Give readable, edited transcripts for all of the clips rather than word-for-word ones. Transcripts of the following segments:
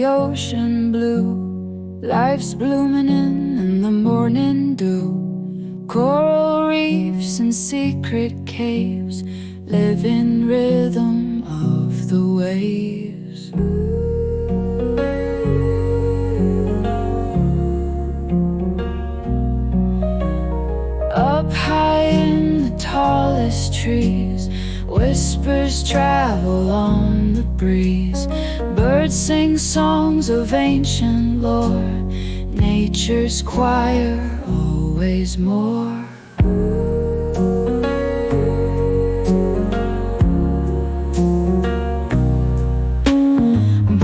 the ocean blue. Life's blooming in the morning dew. Coral reefs and secret caves live in rhythm of the waves. Up high in the tallest trees, whispers travel on the breeze. Birds sing songs of ancient lore. Nature's choir, always more.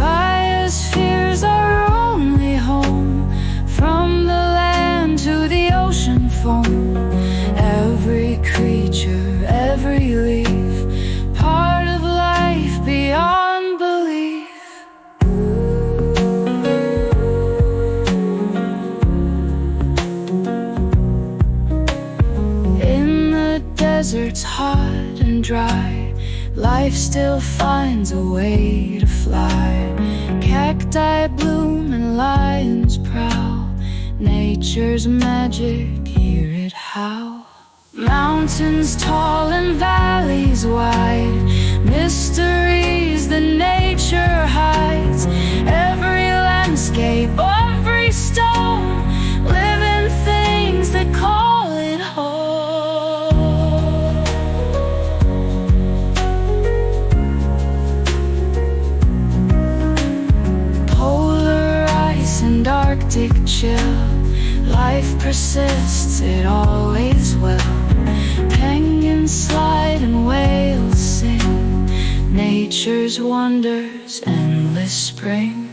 Biosphere's our only home, from the land to the ocean foam. Every creature, every leaf, part of life beyond belief. In the deserts hot and dry, life still finds a way to fly. Cacti bloom and lions prowl. Nature's magic, hear it howl. Mountains tall and valleys wide, mysteries that nature hides. Every landscape, every stone, living things that call it home. Polar ice and Arctic chill, life persists, it always will. Penguins slide and whales sing, nature's wonders, endless spring.